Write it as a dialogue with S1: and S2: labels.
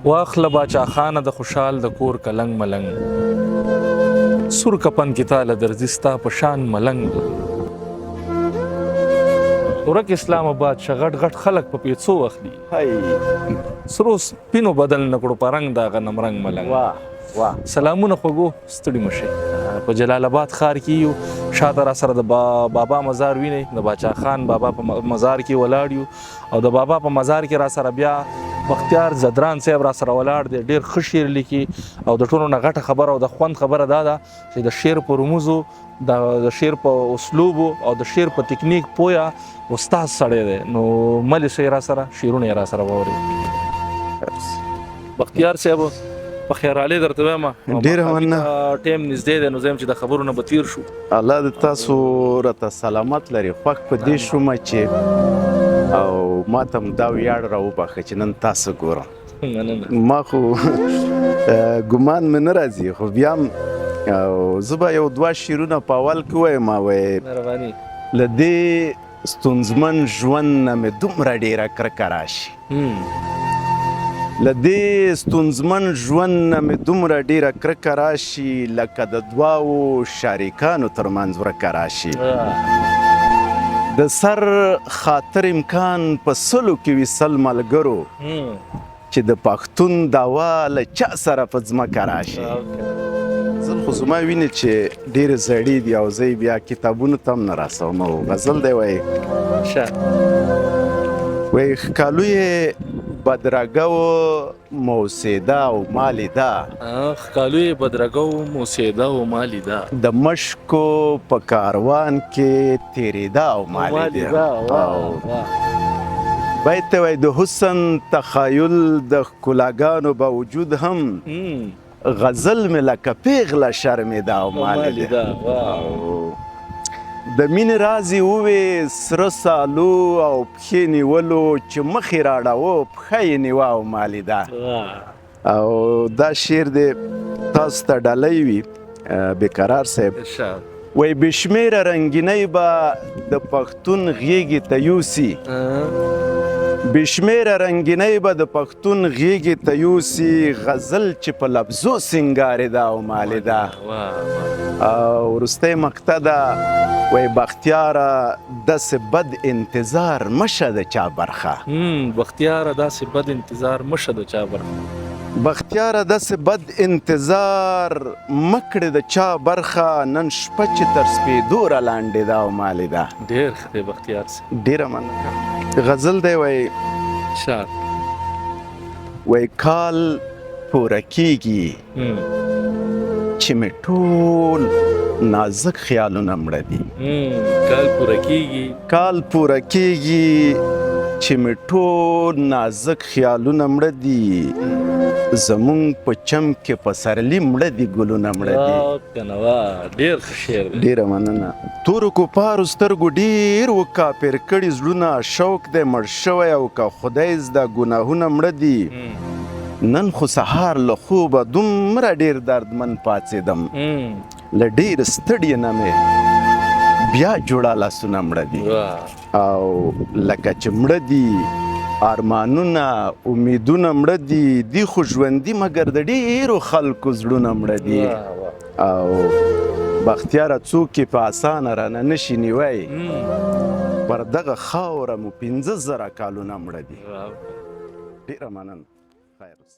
S1: واخله باچا خانه د خوشحال د کور کلنګ ملنګ سور کپن کې تاله درځي ستا په شان ملنګ ورک اسلام آباد شغټ غټ خلک په پیڅو اخلي سرو سپینو بدل نکړو پرنګ دا غنم رنګ ملنګ سلامونه خوږو ستړي مشي په جلال آباد ښار کې یو شاته را سره د بابا مزار وینئ د باچا خان بابا په مزار کې ولاړ یو او د بابا په مزار کې را سره بیا بختیار زدران صاحب را سره ولاړ دی ډېر ښه شعر لیکي او د ټولو نه غټه خبره او د خوند خبره دا ده چې د شعر په رموزو د شعر په اسلوبو او د شعر په تکنیک پویا استاد سړی دی نو ملي صاحب را سره شعرونه یې را سره واوري بختیار صاحب په خیرالی درته وایم
S2: ډېره مننه
S1: ټایم نږدې دی نو زه یم چې د خبرو نه به تېر شو
S2: الله د تاسو راته سلامت لري خوښ په دې شومه چې او ما ته هم دا ویاړ راوبخه چې نن تاسو ګورم ما خو ګمان مې نه راځي خو بیا هم زه به یو دوه شعرونه په اول کې ووایم
S1: مهرباني
S2: له دې ستونزمن ژوند نه مې دومره ډېره کرکه راشي له دې ستونزمن ژوند نه مې دومره ډېره کرکه راشي لکه د دواړو شریکانو ترمنځ ورکه راشي د سر خاطر امکان په سلو کې وي سل ملګرو چې د پښتون دعوا له چا سره په ځمکه راشي غزل خو زما وینې چې ډېرې زړې دي او زه بیا کتابونو ته هم نه رسوم او غزل دی وایي وایي ښکالو یې بدرګه و موسیده او مالیده
S1: ښکالو یې بدرګه و موسیده او مالیده
S2: د مشکو په کاروان کې تېرېده او مالیده باید ته وایي د حسن تخیل د ښکلاګانو باوجود هم غزل مې لکه پیغله شرمېده او مالیده د مینې راز یې ووې سره سالو او پښې نیولو چې مخ یې راړاوه پښه یې نیوه او مالیده او دا شعر دی تاسو ته ډالۍ وي بقرار صاحب وایي بې شمېره رنګینۍ به د پښتون غېږې ته یوسي بې شمېره رنګینۍ به د پښتون غېږې ته یوسي غزل چې په لفظو سینګارېده او مالیده او وروستی مقطع ده وایي بختیاره داسې بد انتظار مشه د چا برخه
S1: بختیاره داسې بد انتظار مشه د چا برخه
S2: بختیاره داسې بد انتظار مکړې د چا برخه نن شپه چې تر سپېدو را لانډېده او مالیده
S1: ډېر ښه دی بختیار صاحب
S2: ډېره مننه غزل دی وایي وایي کال پوره کېږي چې مې ټول نازک خیالونه مړه دي
S1: کال پوره کېږي
S2: چې مې ټول نازک خیالونه مړه دي زمونږ په چم کې پسرلي مړه دي ګلونه مړه دي
S1: ډېر ښه شعر دی
S2: ډېره مننه تورو کفارو سترګو ډېر وکاپر کړي زړونه شوق دی مړ شوی او که خدای زده ګناهونه مړه دي نن خو سهار له خوبه دومره ډېر دردمن پاڅېدم له ډېر ستړي نه مې بیا جوړه لاسونه مړه دي او لکه چې مړه دي ارمانونه امیدونه مړه دي خو ژوندي مګر د ډېرو خلکو زړونه مړه دي او بختیاره څوک یې په اسانه رانه نشي نیوی پر دغه خاوره مو 15,000 کالونه مړه دي ډېره مننه خیر